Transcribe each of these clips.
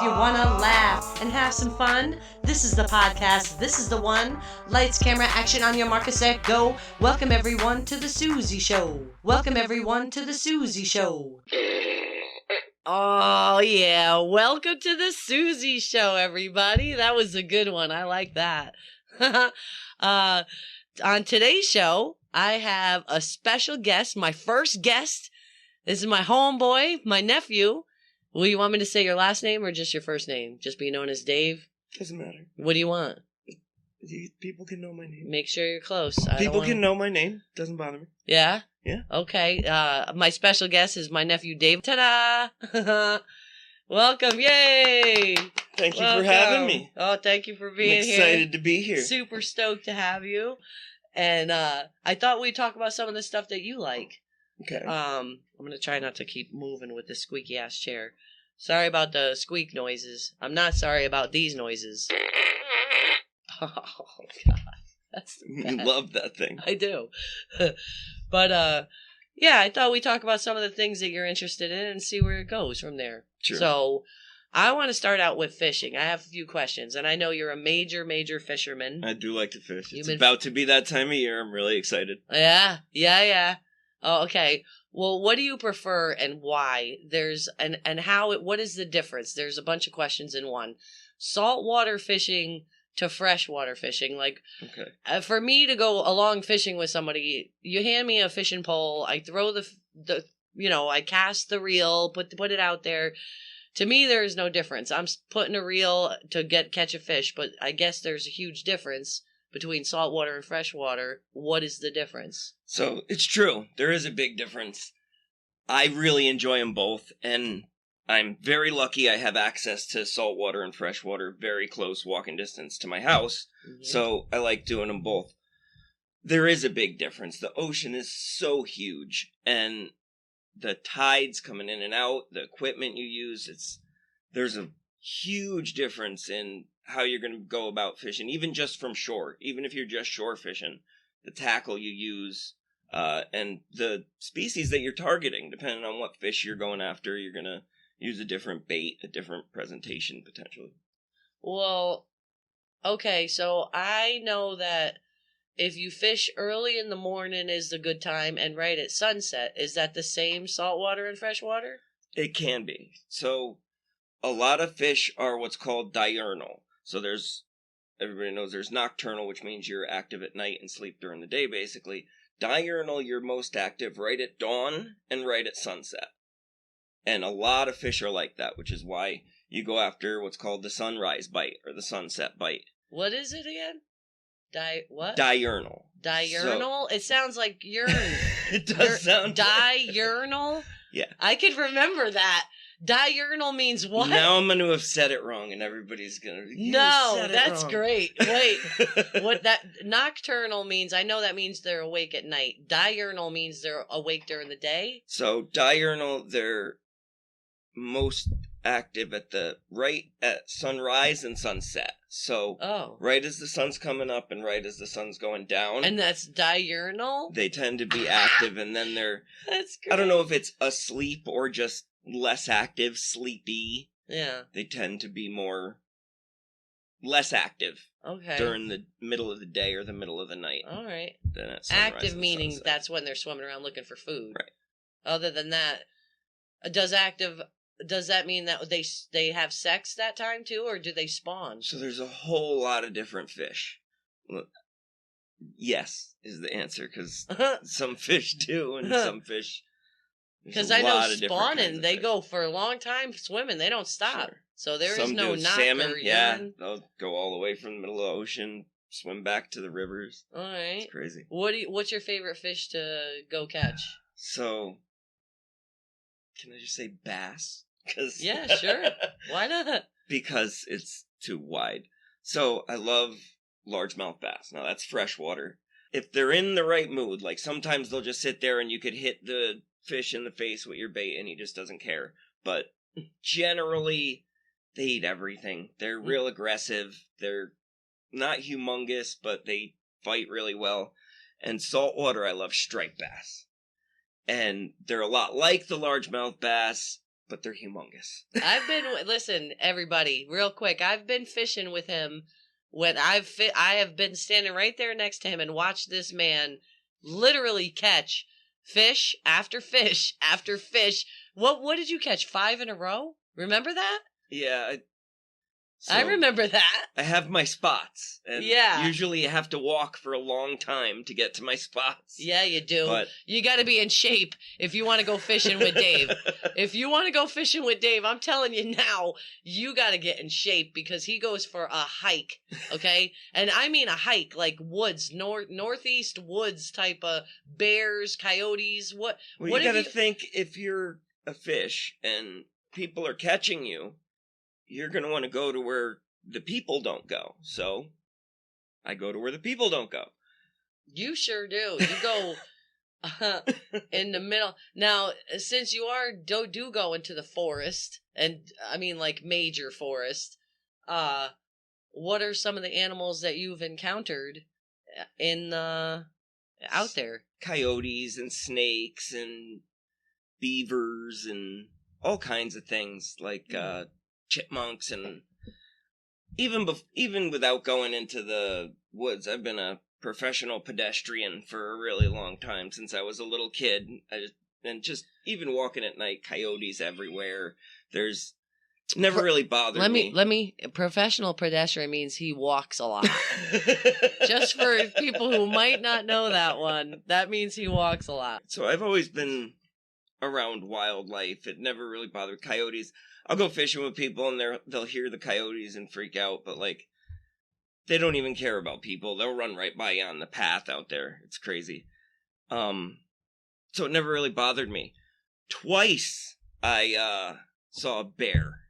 If you want to laugh and have some fun, this is the podcast. This is the one. Lights, camera, action, on your marker, set, go. Welcome everyone to the Suezie Show. Welcome everyone to the Suezie Show. Oh, yeah. Welcome to the Suezie Show, everybody. That was a good one. I like that. On today's show, I have a special guest, my first guest. This is my homeboy, my nephew. Will you want me to say your last name or just your first name? Just be known as Dave? Doesn't matter. What do you want? People can know my name. Make sure you're close. People can know my name. Doesn't bother me. Yeah? Yeah. Okay. My special guest is my nephew, Dave. Ta-da! Welcome. Yay! Thank you for having me. Oh, thank you for being here. Excited to be here. Super stoked to have you. And I thought we'd talk about some of the stuff that you like. Okay. I'm going to try not to keep moving with this squeaky-ass chair. Sorry about the squeak noises. I'm not sorry about these noises. Oh, God. That's the best. You love that thing. I do. But, yeah, I thought we'd talk about some of the things that you're interested in and see where it goes from there. Sure. So, I want to start out with fishing. I have a few questions, and I know you're a major, major fisherman. I do like to fish. It's about to be that time of year. I'm really excited. Yeah. Oh, okay. Well, what do you prefer and why? What is the difference? There's a bunch of questions in one. Saltwater fishing to freshwater fishing. Like, okay. For me to go along fishing with somebody, you hand me a fishing pole, I throw I cast the reel, put it out there. To me, there is no difference. I'm putting a reel to catch a fish, but I guess there's a huge difference between saltwater and freshwater. What is the difference? So, it's true. There is a big difference. I really enjoy them both, and I'm very lucky I have access to saltwater and freshwater very close walking distance to my house, so I like doing them both. There is a big difference. The ocean is so huge, and the tides coming in and out, the equipment you use, there's a huge difference in how you're going to go about fishing, even just from shore. Even if you're just shore fishing, the tackle you use, and the species that you're targeting, depending on what fish you're going after, you're going to use a different bait, a different presentation, potentially. Well, okay, so I know that if you fish early in the morning is a good time and right at sunset, is that the same saltwater and freshwater? It can be. So a lot of fish are what's called diurnal. So everybody knows there's nocturnal, which means you're active at night and sleep during the day, basically. Diurnal, you're most active right at dawn and right at sunset. And a lot of fish are like that, which is why you go after what's called the sunrise bite or the sunset bite. What is it again? What? Diurnal. Diurnal? So, it sounds like urine. It does sound diurnal? Yeah. I could remember that. Diurnal means what? Now I'm going to have said it wrong, and everybody's going to... No, that's great. Wait, what that nocturnal means? I know that means they're awake at night. Diurnal means they're awake during the day. So diurnal, they're most active right at sunrise and sunset. So right as the sun's coming up and right as the sun's going down. And that's diurnal? They tend to be active, and then they're... That's great. I don't know if it's asleep or just less active, sleepy. Yeah. They tend to be less active. Okay. During the middle of the day or the middle of the night. All right. Then at sunrise active and meaning sunset. That's when they're swimming around looking for food. Right. Other than that, does that mean that they have sex that time too, or do they spawn? So there's a whole lot of different fish. Look, yes is the answer, because some fish do, and some fish... Because I know spawning, they go for a long time swimming. They don't stop. Sure. So there is no knock salmon, or urine. They'll go all the way from the middle of the ocean, swim back to the rivers. All right. It's crazy. What's your favorite fish to go catch? So, can I just say bass? Yeah, sure. Why not? Because it's too wide. So, I love largemouth bass. Now, that's freshwater. If they're in the right mood, like sometimes they'll just sit there and you could hit the fish in the face with your bait and he just doesn't care. But generally, they eat everything. They're real aggressive. They're not humongous, but they fight really well. And saltwater, I love striped bass. And they're a lot like the largemouth bass, but they're humongous. Listen, everybody, real quick. I've been fishing with him when I have been standing right there next to him and watched this man literally catch fish after fish after fish. What did you catch? 5 in a row? Remember that? Yeah. I remember that. I have my spots. And usually I have to walk for a long time to get to my spots. Yeah, you do. But you got to be in shape if you want to go fishing with Dave. If you want to go fishing with Dave, I'm telling you now, you got to get in shape because he goes for a hike, okay? And I mean a hike, like woods, northeast woods type of bears, coyotes. Well, you got to think if you're a fish and people are catching you, you're going to want to go to where the people don't go. So I go to where the people don't go. You sure do. You go in the middle. Now, since you do go into the forest, and I mean like major forest, what are some of the animals that you've encountered in out there? Coyotes and snakes and beavers and all kinds of things like chipmunks, and even without going into the woods, I've been a professional pedestrian for a really long time since I was a little kid. And just even walking at night, coyotes everywhere. There's never really bothered me. Professional pedestrian means he walks a lot. Just for people who might not know that one, that means he walks a lot. So I've always been around wildlife. It never really bothered coyotes. I'll go fishing with people and they'll hear the coyotes and freak out, but like they don't even care about people. They'll run right by you on the path out there. It's crazy. So it never really bothered me. Twice I saw a bear,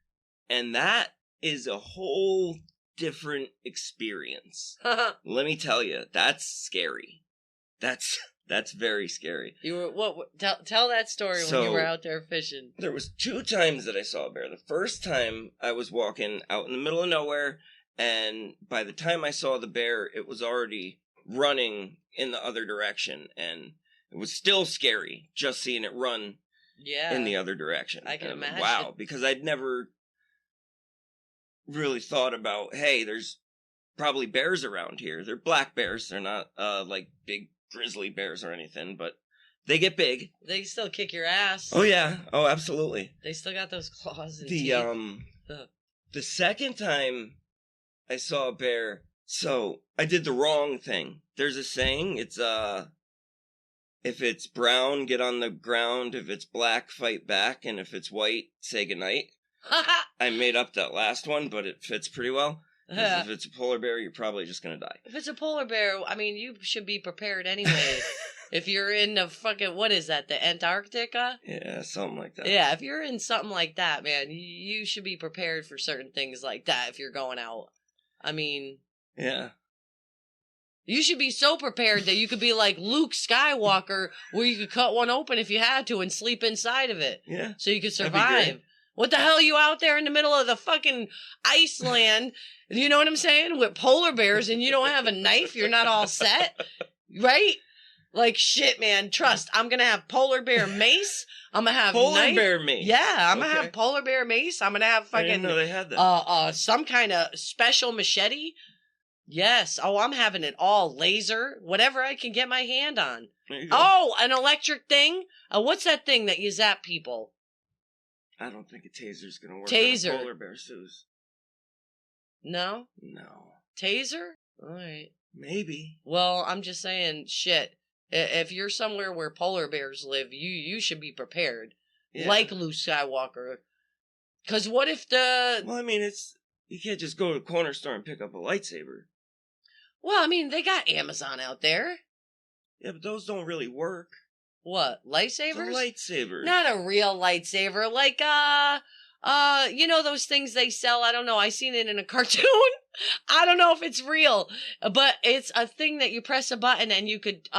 and that is a whole different experience. Let me tell you, that's scary. That's very scary. You were tell that story when you were out there fishing. There was 2 times that I saw a bear. The first time I was walking out in the middle of nowhere, and by the time I saw the bear, it was already running in the other direction, and it was still scary just seeing it run in the other direction. I can imagine. Wow, because I'd never really thought about, hey, there's probably bears around here. They're black bears. They're not like big grizzly bears or anything, but they get big. They still kick your ass. Oh yeah. Oh, absolutely. They still got those claws and teeth. The second time I saw a bear, so I did the wrong thing. There's a saying, it's if it's brown, get on the ground, if it's black, fight back, and if it's white, say goodnight. I made up that last one, but it fits pretty well. If it's a polar bear, you're probably just going to die. If it's a polar bear, I mean, you should be prepared anyway. If you're in the fucking, what is that, the Antarctica? Yeah, something like that. Yeah, if you're in something like that, man, you should be prepared for certain things like that if you're going out. I mean... Yeah. You should be so prepared that you could be like Luke Skywalker, where you could cut one open if you had to and sleep inside of it. Yeah. So you could survive. What the hell are you out there in the middle of the fucking Iceland, you know what I'm saying, with polar bears and you don't have a knife? You're not all set, right? Like, shit, man, trust. I'm going to have polar bear mace. I'm going to have polar bear mace. Yeah, I'm going to have polar bear mace. I'm going to have fucking... I didn't know they had that. Some kind of special machete. Yes. Oh, I'm having it all. Laser. Whatever I can get my hand on. There you go. Oh, an electric thing? What's that thing that you zap people? I don't think a taser's going to work Taser. on polar bear, Suze. No? No. Taser? All right. Maybe. Well, I'm just saying, shit. If you're somewhere where polar bears live, you should be prepared. Yeah. Like Luke Skywalker. Because what if the... Well, I mean, you can't just go to the corner store and pick up a lightsaber. Well, I mean, they got Amazon out there. Yeah, but those don't really work. What, lightsabers? The lightsaber. Not a real lightsaber. Like, you know those things they sell? I don't know. I seen it in a cartoon. I don't know if it's real. But it's a thing that you press a button and you could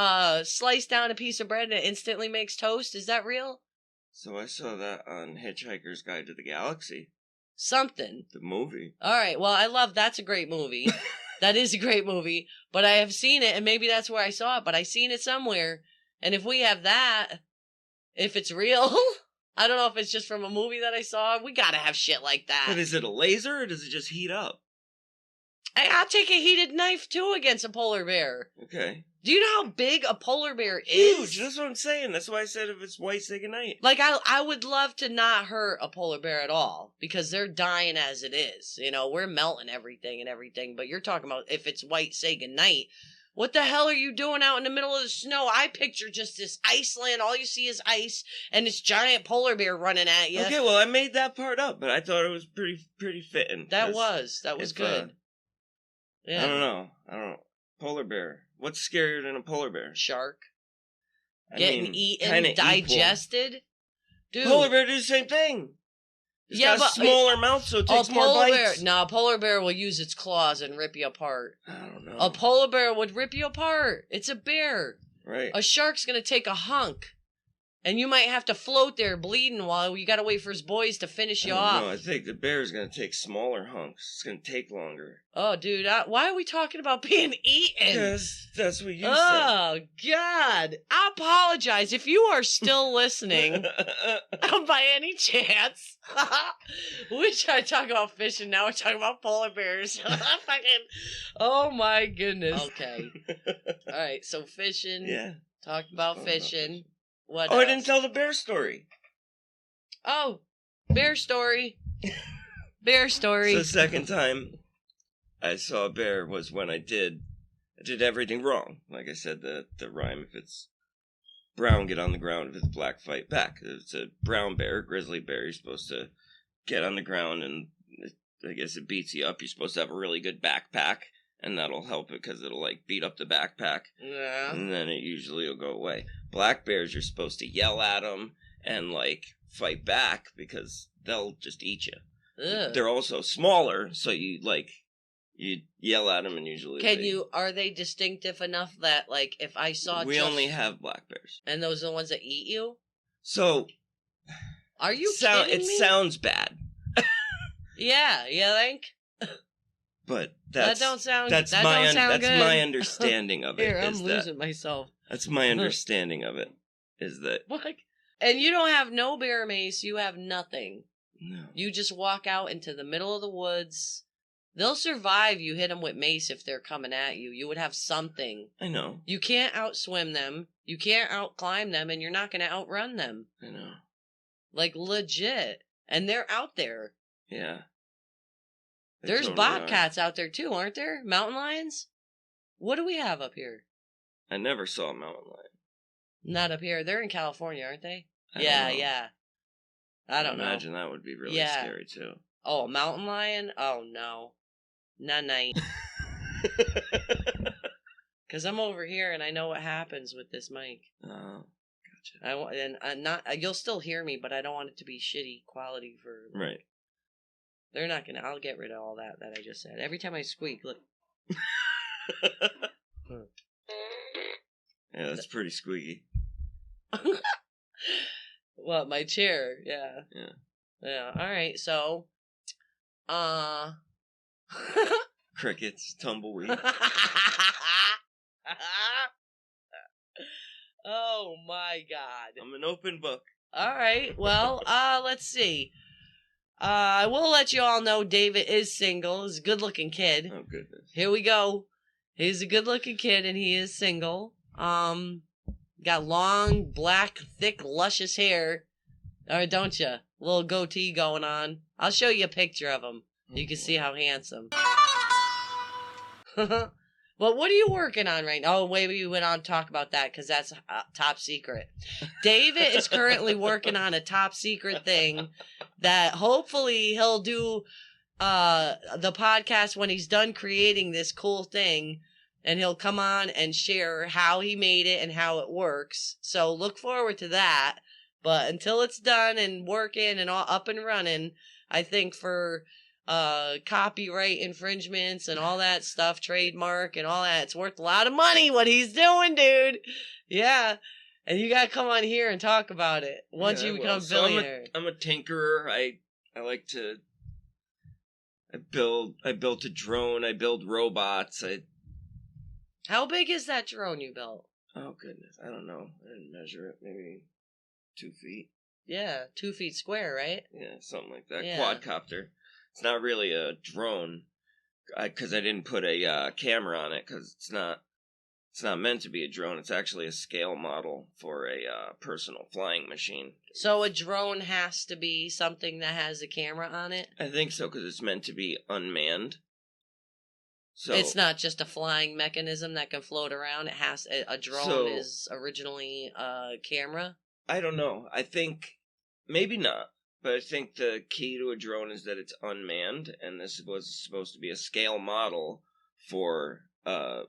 slice down a piece of bread and it instantly makes toast. Is that real? So I saw that on Hitchhiker's Guide to the Galaxy. Something. The movie. All right. Well, that's a great movie. That is a great movie. But I have seen it, and maybe that's where I saw it, but I seen it somewhere. And if we have that, if it's real, I don't know if it's just from a movie that I saw. We gotta have shit like that. But is it a laser or does it just heat up? I'll take a heated knife, too, against a polar bear. Okay. Do you know how big a polar bear is? Huge. That's what I'm saying. That's why I said if it's white steak at night. Like, I would love to not hurt a polar bear at all, because they're dying as it is. You know, we're melting everything, but you're talking about if it's white steak at night. What the hell are you doing out in the middle of the snow? I picture just this Iceland. All you see is ice and this giant polar belar running at you. Okay, well, I made that part up, but I thought it was pretty fitting. That was good. Yeah. I don't know. Polar bear. What's scarier than a polar bear? Shark. I Getting mean, eaten, digested. Dude. Polar bear do the same thing. It's got a smaller mouth, so it takes more bites. A polar bear will use its claws and rip you apart. I don't know. A polar bear would rip you apart. It's a bear. Right. A shark's going to take a hunk. And you might have to float there bleeding while you got to wait for his boys to finish you off. No, I think the bear's going to take smaller hunks. It's going to take longer. Oh, dude. Why are we talking about being eaten? Yes, that's what you said. Oh, God. I apologize. If you are still listening, by any chance, which I talk about fishing, now we're talking about polar bears. Oh, my goodness. Okay. All right, so fishing. Yeah. Talked about fishing. What I else? didn't tell the bear story. Oh, bear story. Bear story. So the second time I saw a bear was when I did everything wrong. Like I said, the rhyme, if it's brown, get on the ground. If it's black, fight back. If it's a brown bear, grizzly bear, you're supposed to get on the ground and I guess it beats you up. You're supposed to have a really good backpack. And that'll help it because it'll, like, beat up the backpack. Yeah. And then it usually will go away. Black bears, you're supposed to yell at them and, like, fight back because they'll just eat you. Ugh. They're also smaller, so you yell at them and usually are they distinctive enough that, like, if I saw We only have black bears. And those are the ones that eat you? So... Are you kidding me? It sounds bad. Yeah, you think? But that's my understanding of it. Here, I'm losing myself. That's my understanding of it. Is that what? And you don't have no bear mace. You have nothing. No. You just walk out into the middle of the woods. They'll survive. You hit them with mace if they're coming at you. You would have something. I know. You can't outswim them. You can't outclimb them, and you're not going to outrun them. I know. Like legit, and they're out there. Yeah. There's bobcats out there, too, aren't there? Mountain lions? What do we have up here? I never saw a mountain lion. Not up here. They're in California, aren't they? Yeah. I don't know. I imagine that would be really scary, too. Oh, a mountain lion? Oh, no. Night. Because I'm over here, and I know what happens with this mic. Oh, gotcha. You'll still hear me, but I don't want it to be shitty quality for... Right. They're not gonna. I'll get rid of all that I just said. Every time I squeak, look. Yeah, that's pretty squeaky. What, my chair? Yeah. Yeah. Yeah. All right. So, crickets, tumbleweed. Oh my God. I'm an open book. All right. Well, let's see. I will let you all know David is single. He's a good-looking kid. Oh, goodness. Here we go. He's a good-looking kid, and he is single. Got long, black, thick, luscious hair. Or don't you? Little goatee going on. I'll show you a picture of him. You can see how handsome. Well, what are you working on right now? Oh, wait, we went on to talk about that because that's top secret. David is currently working on a top secret thing that hopefully he'll do the podcast when he's done creating this cool thing, and he'll come on and share how he made it and how it works. So look forward to that. But until it's done and working and all up and running, I think for copyright infringements and all that stuff, trademark and all that, it's worth a lot of money what he's doing, dude. Yeah. And you gotta come on here and talk about it once you become a billionaire. I'm a tinkerer. I like to I built a drone, I build robots. How big is that drone you built? Oh goodness, I don't know. I didn't measure it. Maybe 2 feet. Yeah, 2 feet square, right? Yeah, something like that. Yeah. Quadcopter. It's not really a drone, because I didn't put a camera on it, because it's not meant to be a drone. It's actually a scale model for a personal flying machine. So a drone has to be something that has a camera on it? I think so, because it's meant to be unmanned. So it's not just a flying mechanism that can float around. It has a drone is originally a camera. I don't know. I think maybe not, but I think the key to a drone is that it's unmanned, and this was supposed to be a scale model for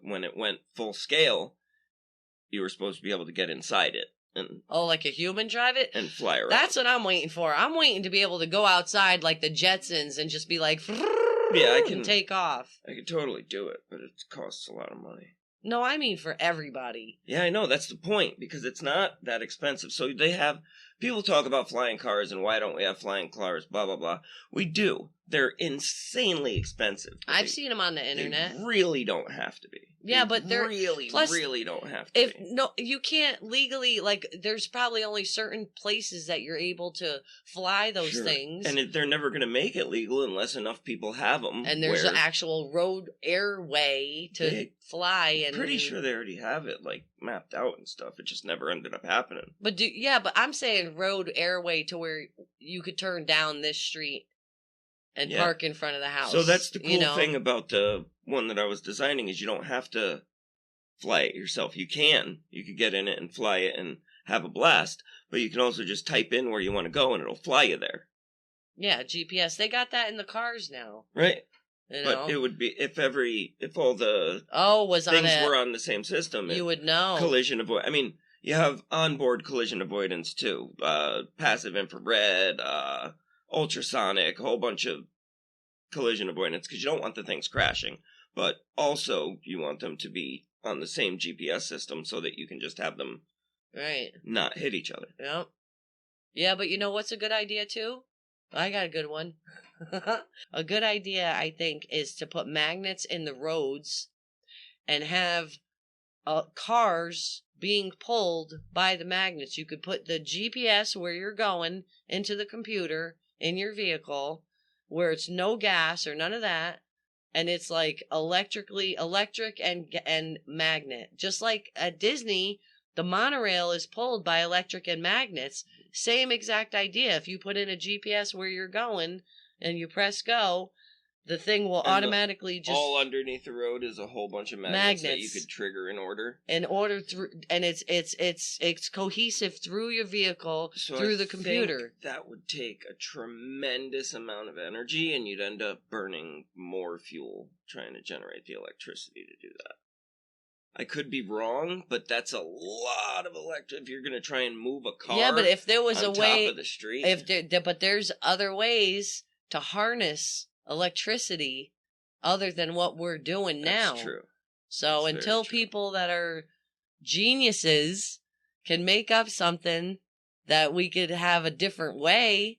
when it went full scale. You were supposed to be able to get inside it and like a human drive it and fly around. That's what I'm waiting for. I'm waiting to be able to go outside like the Jetsons and just be like, yeah, I can take off. I could totally do it, but it costs a lot of money. No, I mean for everybody. Yeah, I know. That's the point, because it's not that expensive. So they have, people talk about flying cars and why don't we have flying cars, blah, blah, blah. We do. They're insanely expensive. I've seen them on the internet. They really don't have to be. Yeah, but they're really don't have to be. No, you can't legally, like, there's probably only certain places that you're able to fly those things. And they're never going to make it legal unless enough people have them. And there's an actual road airway to fly. And pretty sure they already have it, like, mapped out and stuff. It just never ended up happening. But but I'm saying road airway to where you could turn down this street and park in front of the house. So that's the cool thing about the one that I was designing, is you don't have to fly it yourself. You could get in it and fly it and have a blast, but you can also just type in where you want to go and it'll fly you there. Yeah, GPS. They got that in the cars now. Right. But it would be, if all the things were on the same system, you would know. Collision avoid. I mean, you have onboard collision avoidance too. Passive infrared, ultrasonic, a whole bunch of collision avoidance, because you don't want the things crashing, but also you want them to be on the same GPS system so that you can just have them not hit each other. Yep. Yeah, but you know what's a good idea too? I got a good one. A good idea, I think, is to put magnets in the roads and have cars being pulled by the magnets. You could put the GPS where you're going into the computer in your vehicle, where it's no gas or none of that, and it's like electric and magnet. Just like at Disney, the monorail is pulled by electric and magnets. Same exact idea. If you put in a GPS where you're going and you press go, the thing will automatically just... all underneath the road is a whole bunch of magnets that you could trigger in order. Through, and it's cohesive through your vehicle, through the computer. That would take a tremendous amount of energy, and you'd end up burning more fuel trying to generate the electricity to do that. I could be wrong, but that's a lot of electric. If you're going to try and move a car, yeah, but if there was a way, top of the street, but there's other ways to harness electricity other than what we're doing now. That's true. So that's until people that are geniuses can make up something that we could have a different way,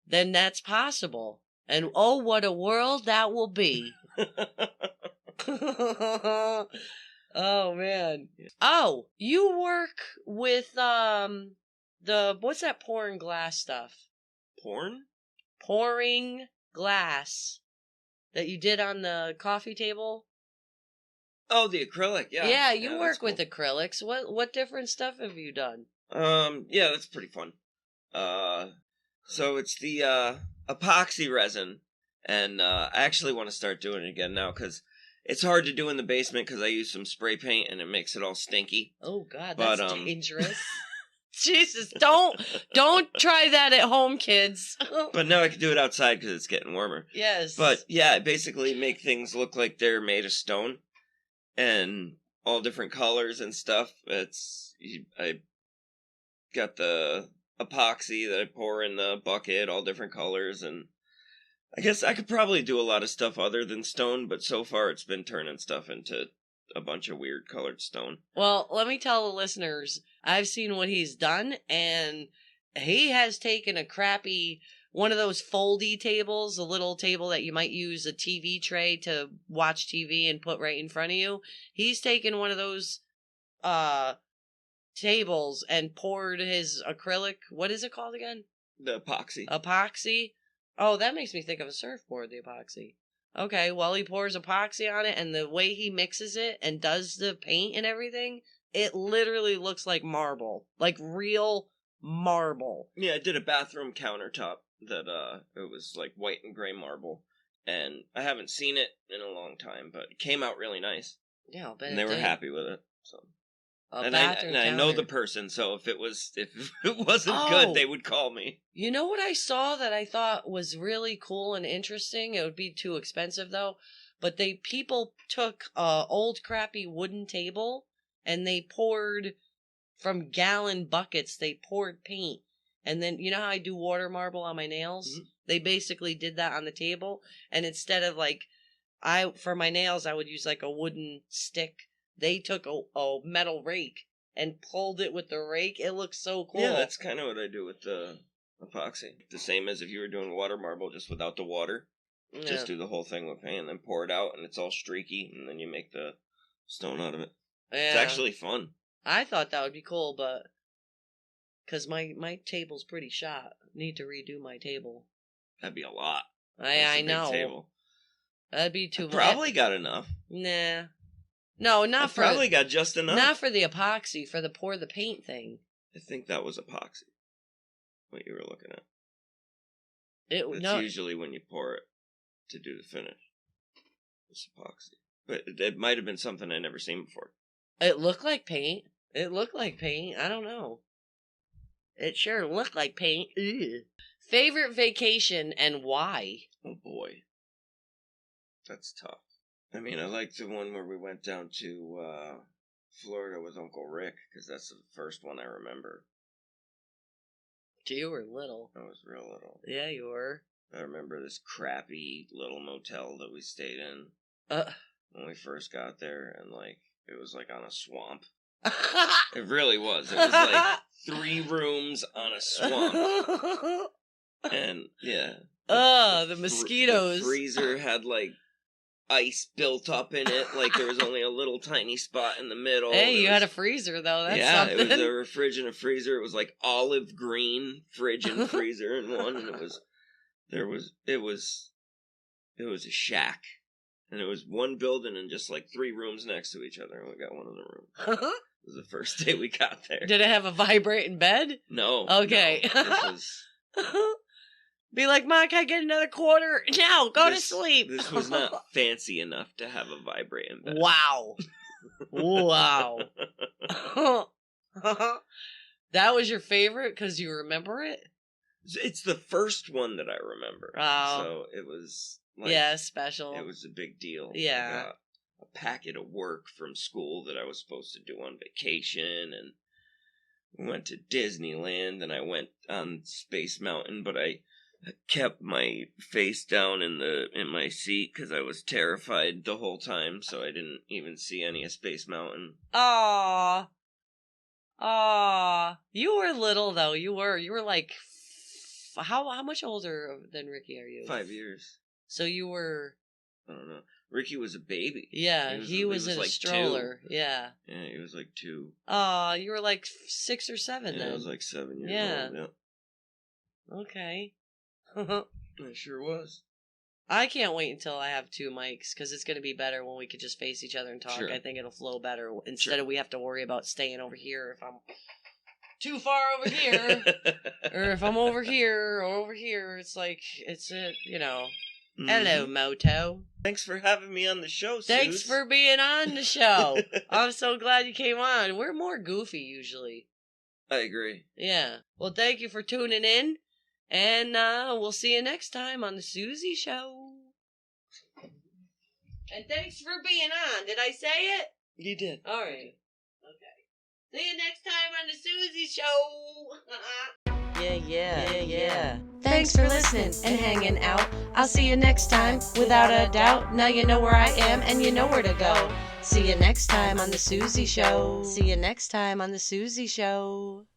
then that's possible. And oh, what a world that will be. Oh man. Oh, you work with what's that pouring glass stuff? Pouring glass that you did on the coffee table? Oh, the acrylic, yeah. Yeah, you work with acrylics. What different stuff have you done? Yeah, that's pretty fun. So it's the epoxy resin, and I actually want to start doing it again now, because it's hard to do in the basement because I use some spray paint and it makes it all stinky. Oh God, that's dangerous. Jesus, don't try that at home, kids. But now I can do it outside because it's getting warmer. Yes. But yeah, basically make things look like they're made of stone and all different colors and stuff. I got the epoxy that I pour in the bucket, all different colors, and I guess I could probably do a lot of stuff other than stone, but so far it's been turning stuff into a bunch of weird colored stone. Well, let me tell the listeners, I've seen what he's done, and he has taken a crappy, one of those foldy tables, a little table that you might use a TV tray to watch TV and put right in front of you. He's taken one of those tables and poured his acrylic. What is it called again? The epoxy. Epoxy. Oh, that makes me think of a surfboard, the epoxy. Okay, well, he pours epoxy on it, and the way he mixes it and does the paint and everything, it literally looks like marble. Like real marble. Yeah, I did a bathroom countertop that, it was like white and gray marble. And I haven't seen it in a long time, but it came out really nice. Yeah, I'll bet and they were happy with it, so. And I know the person, so if it wasn't good, they would call me. You know what I saw that I thought was really cool and interesting? It would be too expensive though, but people took a old crappy wooden table and they poured from gallon buckets. They poured paint, and then you know how I do water marble on my nails? Mm-hmm. They basically did that on the table, and instead of for my nails, I would use like a wooden stick. They took a metal rake and pulled it with the rake. It looks so cool. Yeah, that's kind of what I do with the epoxy. The same as if you were doing water marble, just without the water. Yeah. Just do the whole thing with paint and then pour it out, and it's all streaky, and then you make the stone out of it. Yeah. It's actually fun. I thought that would be cool, but because my table's pretty shot. Need to redo my table. That'd be a lot. I know. Table. That'd be too much. Probably got enough. Nah. No, not for... Probably got just enough. Not for the epoxy, for the pour the paint thing. I think that was epoxy. What you were looking at. It's usually when you pour it to do the finish. It's epoxy. But it might have been something I'd never seen before. It looked like paint. I don't know. It sure looked like paint. Ugh. Favorite vacation and why? Oh boy. That's tough. I mean, I liked the one where we went down to Florida with Uncle Rick, because that's the first one I remember. You were little. I was real little. Yeah, you were. I remember this crappy little motel that we stayed in when we first got there, and it was on a swamp. It really was. It was 3 rooms on a swamp. And, yeah. The mosquitoes. The freezer had, ice built up in it, there was only a little tiny spot in the middle. Hey, you had a freezer though. That's something. It was a fridge and a freezer. It was olive green fridge and freezer in one, and it was a shack, and it was one building and just 3 rooms next to each other. And we got one of the rooms. It was the first day we got there. Did it have a vibrating bed? No. Okay. No, this was. Be like, Mom, can I get another quarter? No, go to sleep. This was not fancy enough to have a vibrating bed. Wow. Wow. That was your favorite because you remember it? It's the first one that I remember. Oh. So it was special. It was a big deal. Yeah. I got a packet of work from school that I was supposed to do on vacation, and we went to Disneyland, and I went on Space Mountain, but I kept my face down in my seat because I was terrified the whole time, so I didn't even see any of Space Mountain. Aww. You were little though. You were how much older than Ricky are you? 5 years. So you were. I don't know. Ricky was a baby. Yeah, he was in a stroller. 2. Yeah. Yeah, he was 2. You were 6 or 7 then. Yeah, I was 7 years old. Yeah. Okay. I sure was. I can't wait until I have 2 mics, because it's going to be better when we could just face each other and talk. Sure. I think it'll flow better instead of we have to worry about staying over here if I'm too far over here, or if I'm over here or over here. It's Mm-hmm. Hello, Moto. Thanks for having me on the show, Suze. Thanks for being on the show. I'm so glad you came on. We're more goofy usually. I agree. Yeah. Well, thank you for tuning in. And we'll see you next time on the Suezie Show. And thanks for being on. Did I say it? You did. All right. Okay. See you next time on the Suezie Show. Yeah. Thanks for listening and hanging out. I'll see you next time, without a doubt. Now you know where I am and you know where to go. See you next time on the Suezie Show. See you next time on the Suezie Show.